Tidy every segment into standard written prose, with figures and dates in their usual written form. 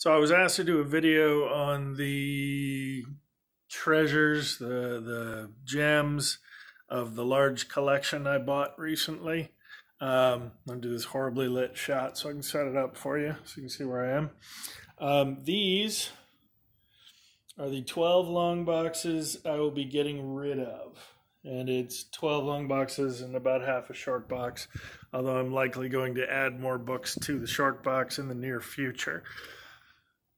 So I was asked to do a video on the treasures, the gems of the large collection I bought recently. I'm going to do this horribly lit shot so I can set it up for you so you can see where I am. These are the 12 long boxes I will be getting rid of. And it's 12 long boxes and about half a short box, although I'm likely going to add more books to the short box in the near future.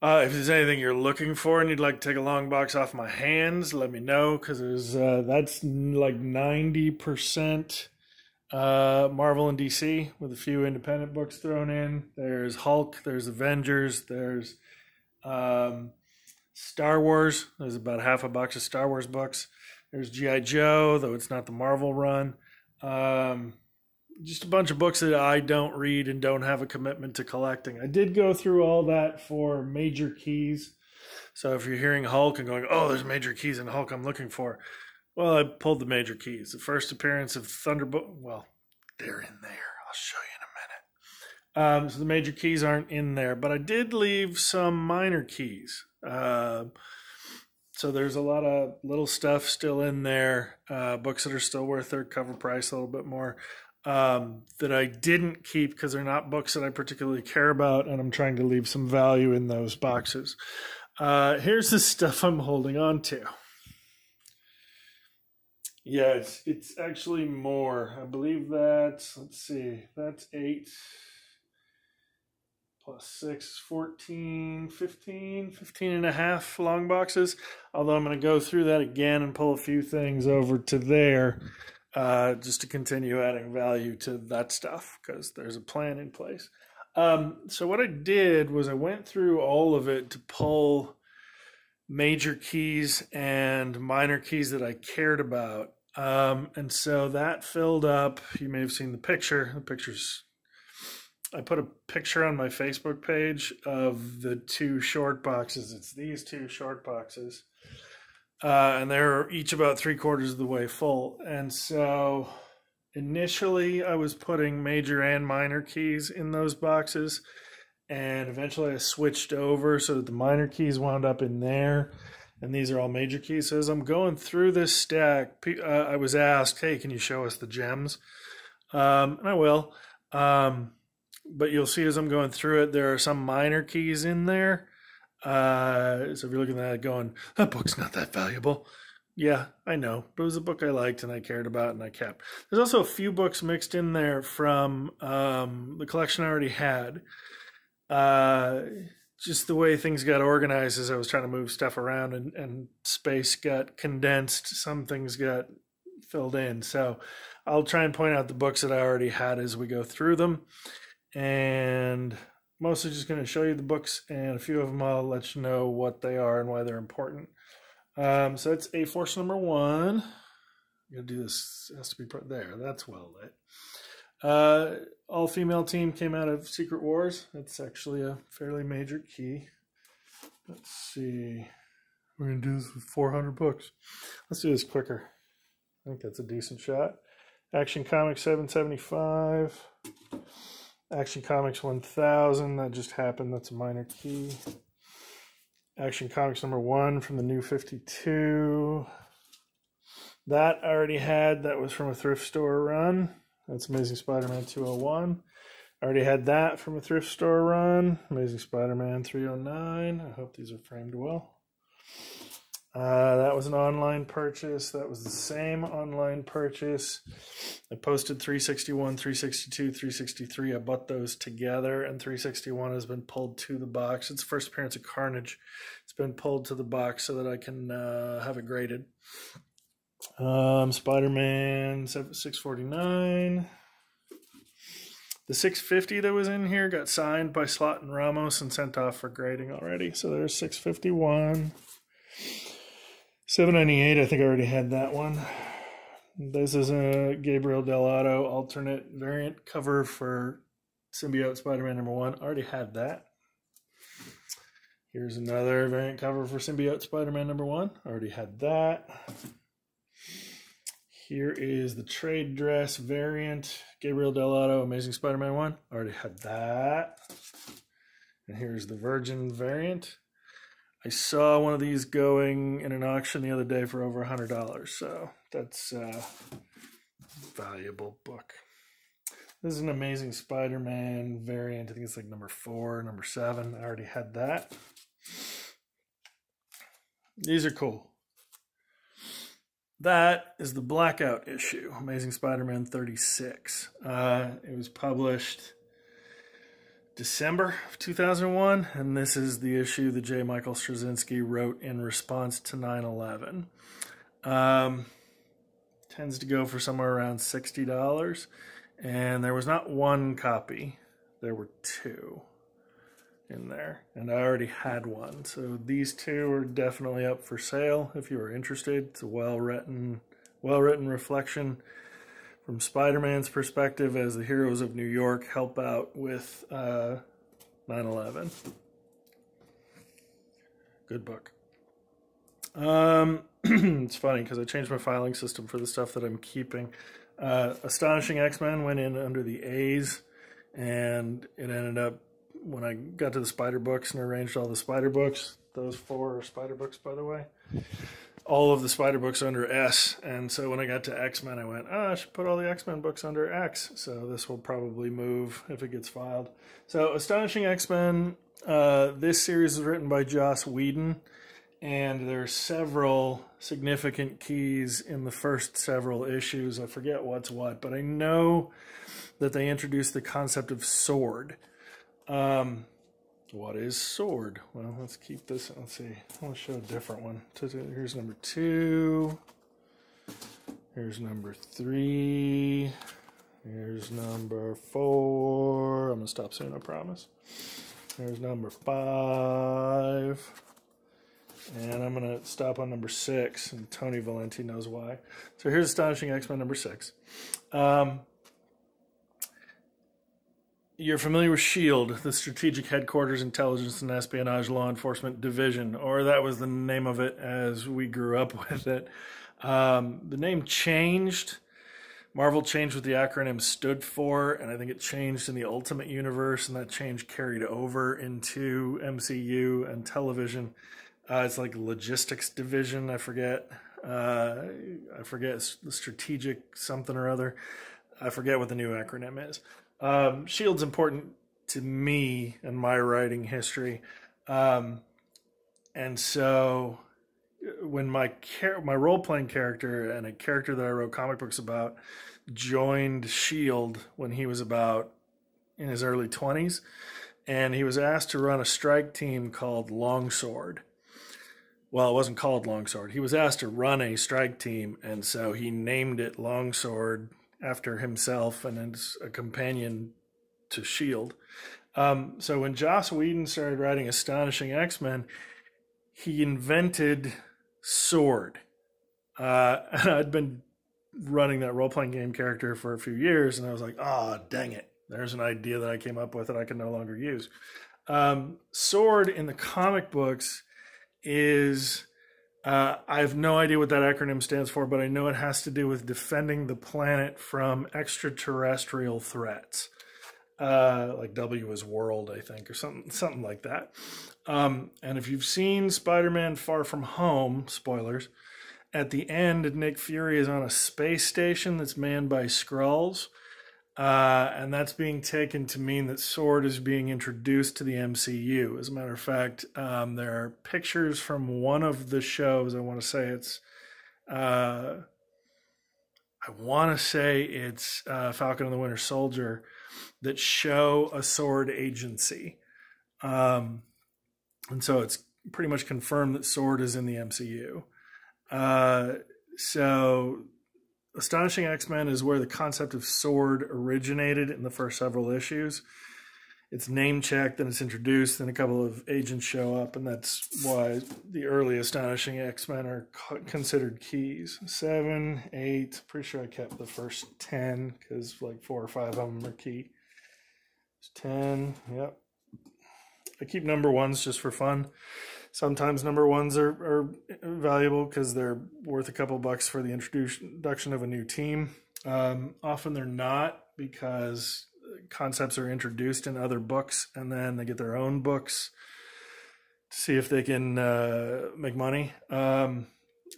If there's anything you're looking for and you'd like to take a long box off my hands, let me know, because that's like 90% Marvel and DC with a few independent books thrown in. There's Hulk, there's Avengers, there's Star Wars. There's about half a box of Star Wars books. There's G.I. Joe, though it's not the Marvel run. Just a bunch of books that I don't read and don't have a commitment to collecting. I did go through all that for Major Keys. So if you're hearing Hulk and going, oh, there's Major Keys in Hulk I'm looking for. Well, I pulled the Major Keys. The first appearance of Thunderbolt, well, they're in there. I'll show you in a minute. So the Major Keys aren't in there, but I did leave some minor keys. So there's a lot of little stuff still in there, books that are still worth their cover price a little bit more, that I didn't keep because they're not books that I particularly care about, and I'm trying to leave some value in those boxes. Here's the stuff I'm holding on to. Yeah, it's actually more. I believe that's, let's see, that's 8 plus 6, 14, 15 and a half long boxes. Although I'm going to go through that again and pull a few things over to there just to continue adding value to that stuff because there's a plan in place. So what I did was I went through all of it to pull major keys and minor keys that I cared about. And so that filled up, you may have seen the picture. The picture's I put a picture on my Facebook page of the two short boxes. It's these two short boxes. And they're each about 3/4 of the way full. And so initially I was putting major and minor keys in those boxes. And eventually I switched over so that the minor keys wound up in there. And these are all major keys. So as I'm going through this stack, I was asked, hey, can you show us the gems? And I will. But you'll see as I'm going through it, there are some minor keys in there. So if you're looking at it going, that book's not that valuable. Yeah, I know. But it was a book I liked and I cared about and I kept. There's also a few books mixed in there from the collection I already had. Just the way things got organized as I was trying to move stuff around and space got condensed. Some things got filled in. So I'll try and point out the books that I already had as we go through them. And mostly just going to show you the books, and a few of them I'll let you know what they are and why they're important. So that's A-Force number 1. I'm going to do this, it has to be there, that's well lit. All-female team came out of Secret Wars. That's actually a fairly major key. Let's see. We're going to do this with 400 books. Let's do this quicker. I think that's a decent shot. Action Comics 775. Action Comics 1000, that just happened, that's a minor key. Action Comics number 1 from the New 52. That I already had, that was from a thrift store run. That's Amazing Spider-Man 201. I already had that from a thrift store run. Amazing Spider-Man 309. I hope these are framed well. That was an online purchase. That was the same online purchase. I posted 361, 362, 363. I bought those together, and 361 has been pulled to the box. It's the first appearance of Carnage. It's been pulled to the box so that I can have it graded. Spider-Man 649. The 650 that was in here got signed by Slott and Ramos and sent off for grading already. So there's 651. 798, I think I already had that one. This is a Gabriel Dell'Otto alternate variant cover for Symbiote Spider-Man number 1. Already had that. Here's another variant cover for Symbiote Spider-Man number 1. Already had that. Here is the trade dress variant, Gabriel Dell'Otto, Amazing Spider-Man 1. Already had that. And here's the Virgin variant. I saw one of these going in an auction the other day for over $100, so that's a valuable book. This is an Amazing Spider-Man variant. I think it's like number 4, number 7. I already had that. These are cool. That is the Blackout issue, Amazing Spider-Man 36. It was published December of 2001, and this is the issue that J. Michael Straczynski wrote in response to 9/11. Tends to go for somewhere around $60, and there was not one copy. There were 2 in there, and I already had one. So these 2 are definitely up for sale if you are interested. It's a well-written reflection from Spider-Man's perspective as the heroes of New York help out with 9/11. Good book. It's funny because I changed my filing system for the stuff that I'm keeping. Astonishing XMen went in under the A's, and it ended up, when I got to the Spider books and arranged all the Spider books, those 4 are Spider books, by the way, all of the Spider books under S. And so when I got to X-Men, I went, I should put all the X-Men books under X. So this will probably move if it gets filed. So Astonishing X-Men, this series is written by Joss Whedon, and there are several significant keys in the first several issues. I forget what's what, but I know that they introduced the concept of sword. What is sword? Well, let's keep this. Let's see. I want to show a different one. Here's number 2. Here's number 3. Here's number 4. I'm going to stop soon, I promise. Here's number 5. And I'm going to stop on number 6. And Tony Valenti knows why. So here's Astonishing X-Men number 6. You're familiar with SHIELD, the Strategic Headquarters Intelligence and Espionage Law Enforcement Division, or that was the name of it as we grew up with it. The name changed. Marvel changed what the acronym stood for, and I think it changed in the Ultimate Universe, and that change carried over into MCU and television. It's like Logistics Division, I forget. I forget the Strategic something or other. I forget what the new acronym is. SHIELD's important to me and my writing history. And so when my role-playing character and a character that I wrote comic books about joined SHIELD when he was about in his early 20s, and he was asked to run a strike team called Longsword. Well, it wasn't called Longsword. He was asked to run a strike team, and so he named it Longsword after himself and as a companion to S.H.I.E.L.D. So when Joss Whedon started writing Astonishing X-Men, he invented sword. And I'd been running that role-playing game character for a few years, and I was like, dang it. There's an idea that I came up with that I can no longer use. Sword in the comic books is... I have no idea what that acronym stands for, but I know it has to do with defending the planet from extraterrestrial threats. Like W is world, I think, or something like that. And if you've seen Spider-Man Far From Home, spoilers, at the end, Nick Fury is on a space station that's manned by Skrulls. And that's being taken to mean that sword is being introduced to the MCU. As a matter of fact, there are pictures from one of the shows. I want to say it's Falcon and the Winter Soldier that show a sword agency. And so it's pretty much confirmed that sword is in the MCU. So Astonishing X-Men is where the concept of sword originated in the first several issues. It's name-checked, then it's introduced, then a couple of agents show up, and that's why the early Astonishing X-Men are considered keys. 7, 8, pretty sure I kept the first 10, because like 4 or 5 of them are key. 10, yep. I keep number ones just for fun. Sometimes number ones are valuable because they're worth a couple bucks for the introduction of a new team. Often they're not, because concepts are introduced in other books, and then they get their own books to see if they can make money.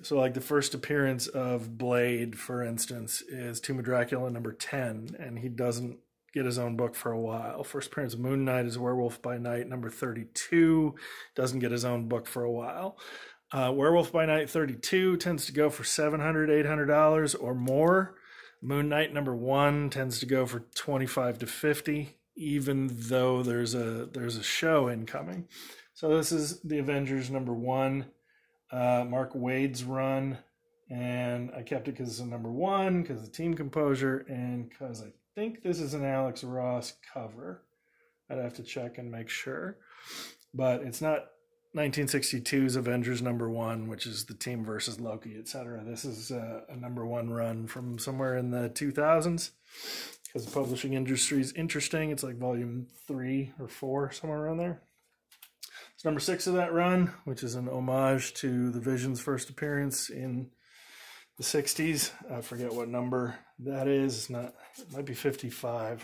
So like the first appearance of Blade, for instance, is Tomb of Dracula number 10, and he doesn't get his own book for a while. First appearance of Moon Knight is Werewolf by Night number 32, doesn't get his own book for a while. Werewolf by Night 32 tends to go for $700, $800 or more. Moon Knight number 1 tends to go for $25 to $50, even though there's a show incoming. So this is the Avengers number 1. Mark Waid's run, and I kept it because it's a number 1, because of the team composure, and because I think this is an Alex Ross cover. I'd have to check and make sure, but it's not 1962's Avengers number 1, which is the team versus Loki, etc. This is a number 1 run from somewhere in the 2000s, because the publishing industry is interesting. It's like volume 3 or 4, somewhere around there. It's number 6 of that run, which is an homage to the Vision's first appearance in the 60s. I forget what number that is. It might be 55.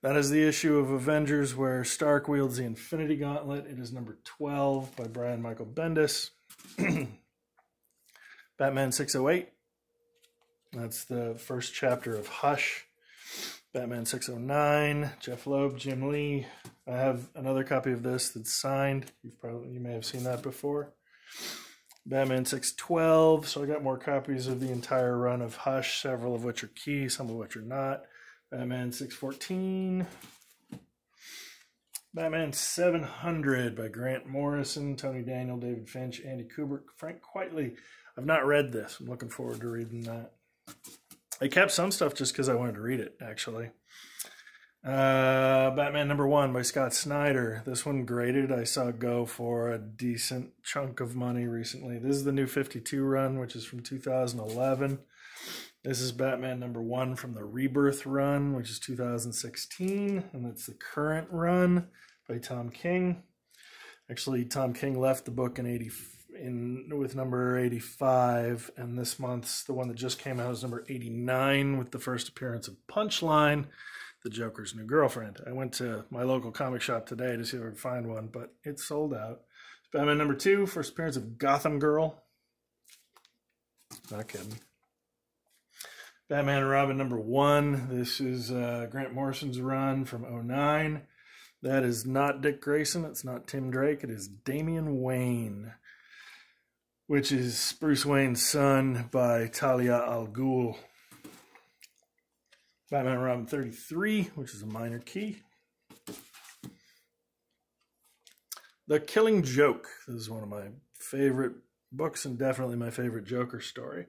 That is the issue of Avengers where Stark wields the Infinity Gauntlet. It is number 12 by Brian Michael Bendis. Batman 608. That's the first chapter of Hush. Batman 609, Jeff Loeb, Jim Lee. I have another copy of this that's signed. You may have seen that before. Batman 612. So I got more copies of the entire run of Hush, several of which are key, some of which are not. Batman 614. Batman 700 by Grant Morrison, Tony Daniel, David Finch, Andy Kubert, Frank Quitely. I've not read this. I'm looking forward to reading that. I kept some stuff just because I wanted to read it, actually. Batman number 1 by Scott Snyder. This one graded. I saw go for a decent chunk of money recently. This is the new 52 run, which is from 2011. This is Batman number 1 from the Rebirth run, which is 2016. And that's the current run by Tom King. Actually, Tom King left the book with number 85, and this month's the one that just came out is number 89 with the first appearance of Punchline, the Joker's new girlfriend. I went to my local comic shop today to see if I could find one, but it's sold out. Batman number 2, first appearance of Gotham Girl. Not kidding. Batman and Robin number 1. This is Grant Morrison's run from 2009. That is not Dick Grayson. It's not Tim Drake. It is Damian Wayne, which is Bruce Wayne's son by Talia al Ghul. Batman and Robin 33, which is a minor key. The Killing Joke. This is one of my favorite books and definitely my favorite Joker story.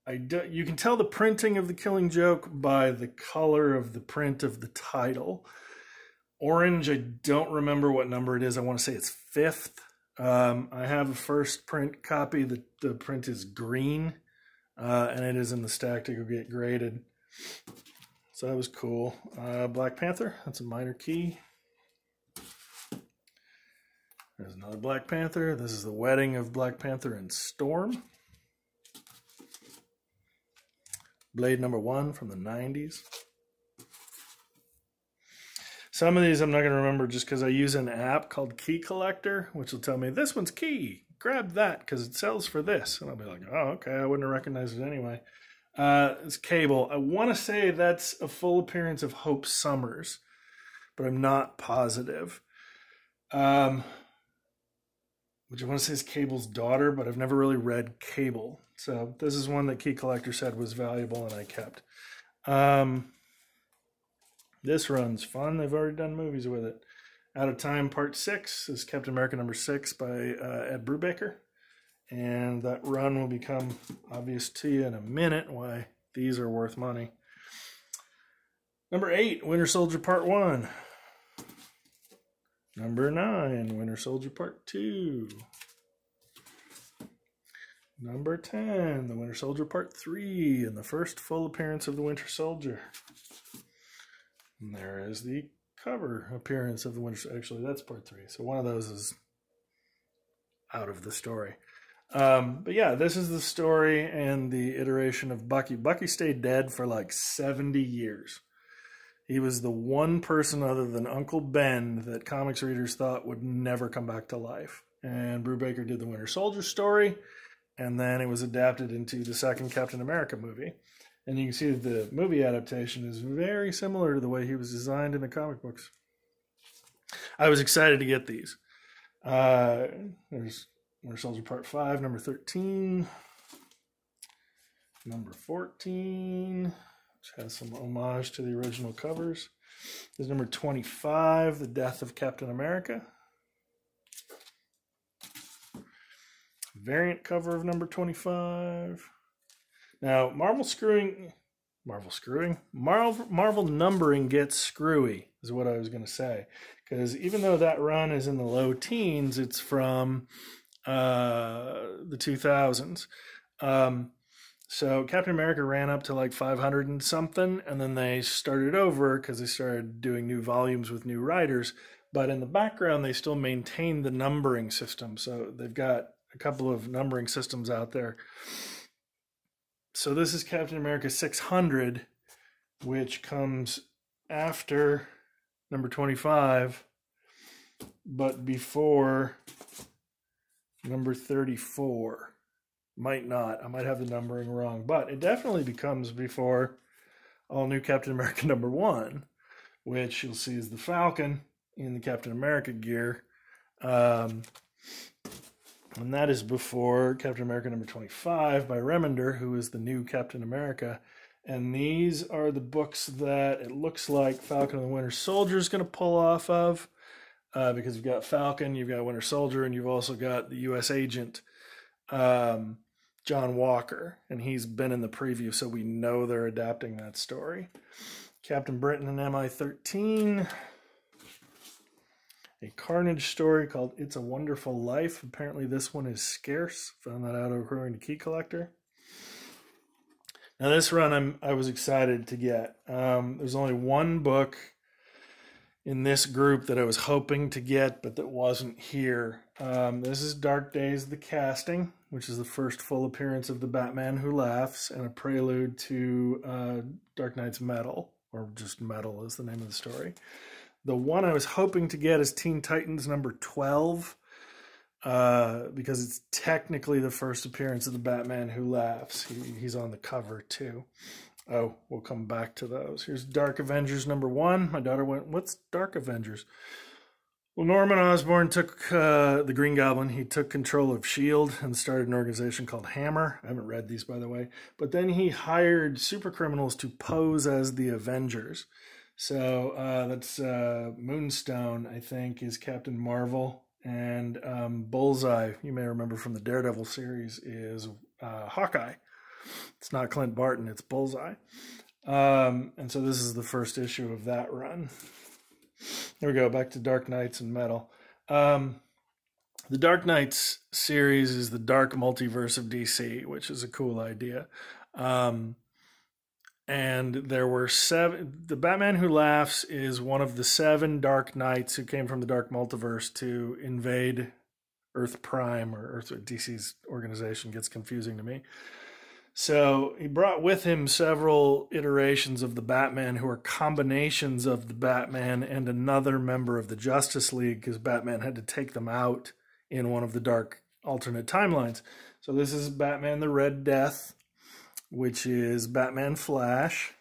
You can tell the printing of The Killing Joke by the color of the print of the title. Orange, I don't remember what number it is. I want to say it's 5th. I have a first print copy. The print is green, and it is in the stack to go get graded. So that was cool. Black Panther, that's a minor key. There's another Black Panther. This is the wedding of Black Panther and Storm. Blade number 1 from the 90s. Some of these I'm not going to remember just because I use an app called Key Collector, which will tell me, this one's key. Grab that because it sells for this. And I'll be like, oh, okay, I wouldn't have recognized it anyway. It's Cable. I want to say that's a full appearance of Hope Summers, but I'm not positive. Which I want to say is Cable's daughter, but I've never really read Cable. So this is one that Key Collector said was valuable and I kept. This run's fun. They've already done movies with it. Out of Time Part 6 is Captain America number 6 by Ed Brubaker. And that run will become obvious to you in a minute why these are worth money. Number 8, Winter Soldier Part 1. Number 9, Winter Soldier Part 2. Number 10, The Winter Soldier Part 3, and the first full appearance of the Winter Soldier. And there is the cover appearance of the Winter Soldier. Actually, that's Part 3. So one of those is out of the story. But yeah, this is the story and the iteration of Bucky. Bucky stayed dead for like 70 years. He was the one person other than Uncle Ben that comics readers thought would never come back to life. And Brubaker did the Winter Soldier story, and then it was adapted into the second Captain America movie. And you can see that the movie adaptation is very similar to the way he was designed in the comic books. I was excited to get these. There's Winter Soldier Part 5, number 13. Number 14, which has some homage to the original covers. There's number 25, The Death of Captain America. Variant cover of number 25. Now, Marvel numbering gets screwy, is what I was going to say. Because even though that run is in the low teens, it's from the 2000s. So Captain America ran up to like 500 and something, and then they started over because they started doing new volumes with new writers. But in the background, they still maintain the numbering system. So they've got a couple of numbering systems out there. So this is Captain America 600, which comes after number 25, but before number 34. Might not. I might have the numbering wrong, but it definitely becomes before All New Captain America number 1, which you'll see is the Falcon in the Captain America gear. And that is before Captain America number 25 by Remender, who is the new Captain America. And these are the books that it looks like Falcon and the Winter Soldier is going to pull off of. Because you've got Falcon, you've got Winter Soldier, and you've also got the U.S. agent, John Walker. And he's been in the preview, so we know they're adapting that story. Captain Britain and MI-13. A Carnage story called It's a Wonderful Life. Apparently this one is scarce. Found that out according to Key Collector. Now this run I was excited to get. There's only one book in this group that I was hoping to get, but that wasn't here. This is Dark Days, the Casting, which is the first full appearance of the Batman Who Laughs, and a prelude to Dark Knight's Metal, or just Metal is the name of the story. The one I was hoping to get is Teen Titans number 12, because it's technically the first appearance of the Batman Who Laughs. He's on the cover too. Oh, we'll come back to those. Here's Dark Avengers number 1. My daughter went, "What's Dark Avengers?" Well, Norman Osborn took the Green Goblin. He took control of S.H.I.E.L.D. and started an organization called Hammer. I haven't read these, by the way. But then he hired super criminals to pose as the Avengers. So that's Moonstone, I think, is Captain Marvel. And Bullseye, you may remember from the Daredevil series, is Hawkeye. It's not Clint Barton, it's Bullseye. And so this is the first issue of that run. There we go, back to Dark Knights and Metal. The Dark Knights series is the dark multiverse of DC, which is a cool idea. And there were 7. The Batman Who Laughs is one of the 7 Dark Knights who came from the Dark Multiverse to invade Earth Prime, or Earth. DC's organization gets confusing to me. So he brought with him several iterations of the Batman who are combinations of the Batman and another member of the Justice League, because Batman had to take them out in one of the dark alternate timelines. So this is Batman the Red Death, which is Batman Flash.